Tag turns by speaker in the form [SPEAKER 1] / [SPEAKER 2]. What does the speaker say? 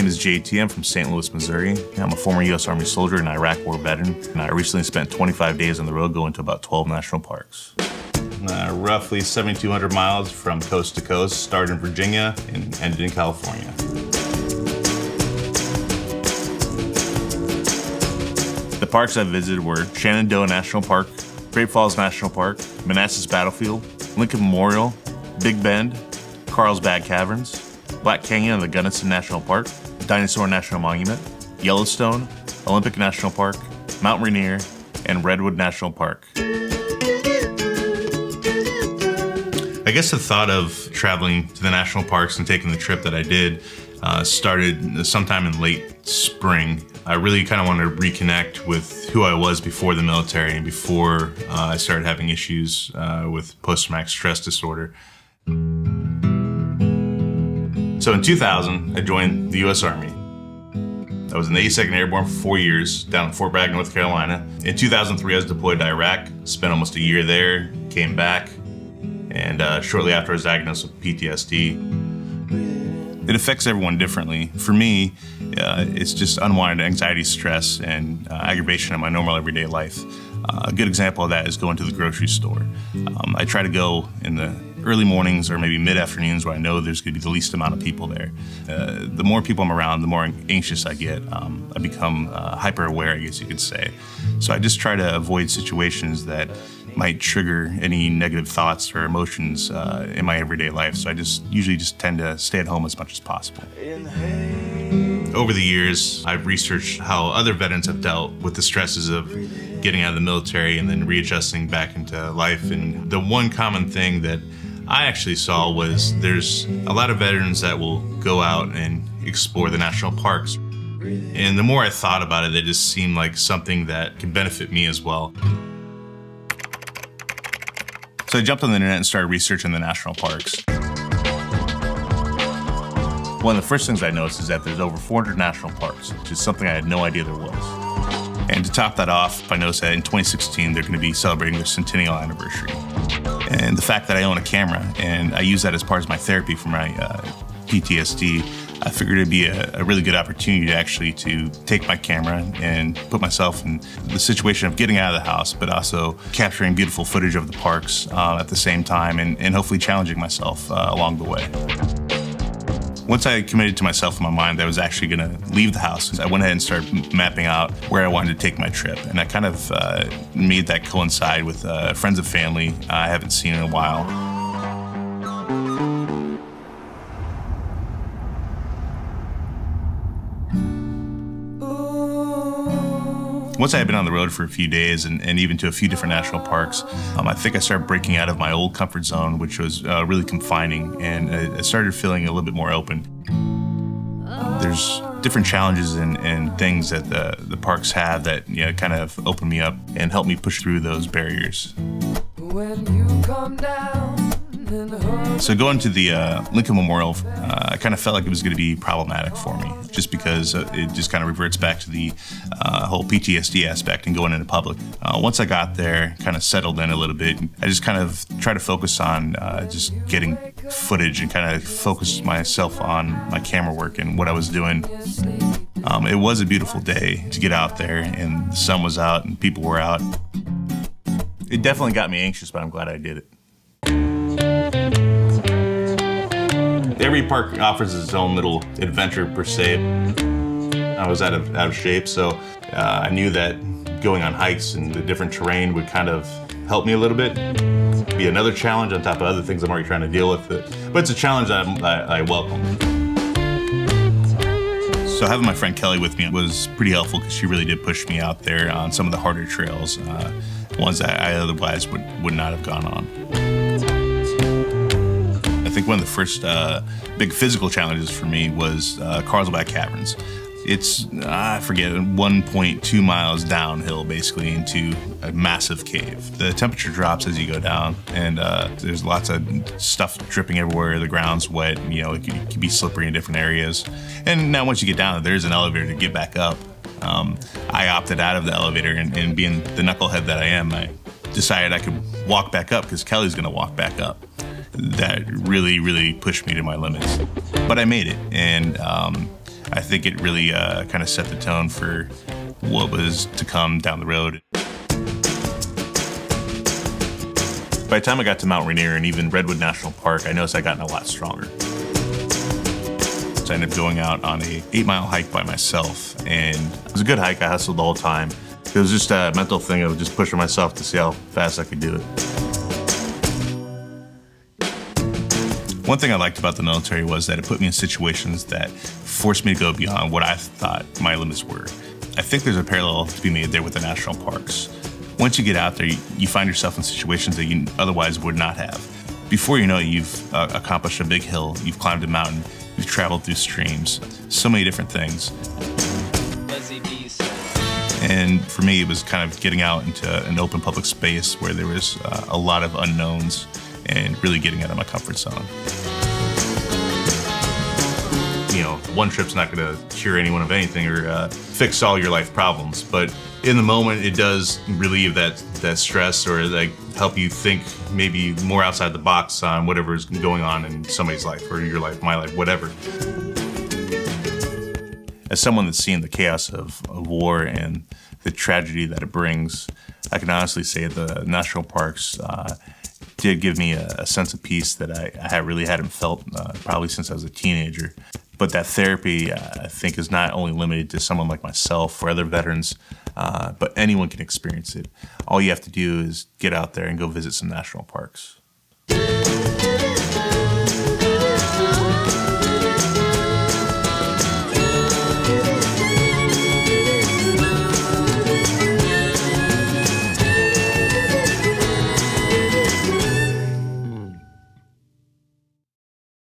[SPEAKER 1] is JT. I'm from St. Louis, Missouri. I'm a former U.S. Army soldier and Iraq War veteran, and I recently spent 25 days on the road going to about 12 national parks. Roughly 7,200 miles from coast to coast, started in Virginia and ended in California. The parks I visited were Shenandoah National Park, Great Falls National Park, Manassas Battlefield, Lincoln Memorial, Big Bend, Carlsbad Caverns, Black Canyon of the Gunnison National Park, Dinosaur National Monument, Yellowstone, Olympic National Park, Mount Rainier, and Redwood National Park. I guess the thought of traveling to the national parks and taking the trip that I did started sometime in late spring. I really kind of wanted to reconnect with who I was before the military and before I started having issues with post-traumatic stress disorder. So in 2000, I joined the U.S. Army. I was in the 82nd Airborne for 4 years down in Fort Bragg, North Carolina. In 2003, I was deployed to Iraq, spent almost a year there, came back, and shortly after I was diagnosed with PTSD. It affects everyone differently. For me, it's just unwanted anxiety, stress, and aggravation in my normal everyday life. A good example of that is going to the grocery store. I try to go in the early mornings or maybe mid-afternoons where I know there's going to be the least amount of people there. The more people I'm around, the more anxious I get. I become hyper-aware, I guess you could say. So I just try to avoid situations that might trigger any negative thoughts or emotions in my everyday life. So I usually just tend to stay at home as much as possible. Over the years, I've researched how other veterans have dealt with the stresses of getting out of the military and then readjusting back into life. And the one common thing that I actually saw was there's a lot of veterans that will go out and explore the national parks. And the more I thought about it, it just seemed like something that could benefit me as well. So I jumped on the internet and started researching the national parks. One of the first things I noticed is that there's over 400 national parks, which is something I had no idea there was. And to top that off, I noticed that in 2016, they're going to be celebrating their centennial anniversary. And the fact that I own a camera and I use that as part of my therapy for my PTSD, I figured it'd be a really good opportunity to actually take my camera and put myself in the situation of getting out of the house, but also capturing beautiful footage of the parks at the same time and hopefully challenging myself along the way. Once I committed to myself in my mind that I was actually going to leave the house, I went ahead and started mapping out where I wanted to take my trip. And I kind of made that coincide with friends and family I haven't seen in a while. Once I had been on the road for a few days and even to a few different national parks, I think I started breaking out of my old comfort zone, which was really confining, and I started feeling a little bit more open. There's different challenges and things that the parks have that kind of open me up and help me push through those barriers. When you come down. So going to the Lincoln Memorial, I kind of felt like it was going to be problematic for me, just because it just kind of reverts back to the whole PTSD aspect and going into public. Once I got there, kind of settled in a little bit, I just kind of tried to focus on just getting footage and kind of focus myself on my camera work and what I was doing. It was a beautiful day to get out there, and the sun was out and people were out. It definitely got me anxious, but I'm glad I did it. Every park offers its own little adventure per se. I was out of shape, so I knew that going on hikes and the different terrain would kind of help me a little bit. Be another challenge on top of other things I'm already trying to deal with. But it's a challenge I welcome. So having my friend Kelly with me was pretty helpful because she really did push me out there on some of the harder trails, ones that I otherwise would not have gone on. I think one of the first big physical challenges for me was Carlsbad Caverns. It's, I forget, 1.2 miles downhill basically into a massive cave. The temperature drops as you go down, and there's lots of stuff dripping everywhere. The ground's wet, and, it can be slippery in different areas. And now once you get down, there's an elevator to get back up. I opted out of the elevator, and being the knucklehead that I am, I decided I could walk back up because Kelly's gonna walk back up. That really, really pushed me to my limits. But I made it, and I think it really kind of set the tone for what was to come down the road. By the time I got to Mount Rainier and even Redwood National Park, I noticed I'd gotten a lot stronger. So I ended up going out on a 8-mile hike by myself, and it was a good hike. I hustled the whole time. It was just a mental thing of just pushing myself to see how fast I could do it. One thing I liked about the military was that it put me in situations that forced me to go beyond what I thought my limits were. I think there's a parallel to be made there with the national parks. Once you get out there, you find yourself in situations that you otherwise would not have. Before you know it, you've accomplished a big hill, you've climbed a mountain, you've traveled through streams, so many different things. And for me, it was kind of getting out into an open public space where there was a lot of unknowns and really getting out of my comfort zone. You know, one trip's not going to cure anyone of anything or fix all your life problems, but in the moment, it does relieve that stress or like help you think maybe more outside the box on whatever is going on in somebody's life or your life, my life, whatever. As someone that's seen the chaos of war and the tragedy that it brings, I can honestly say the national parks did give me a sense of peace that I really hadn't felt probably since I was a teenager. But that therapy, I think, is not only limited to someone like myself or other veterans, but anyone can experience it. All you have to do is get out there and go visit some national parks.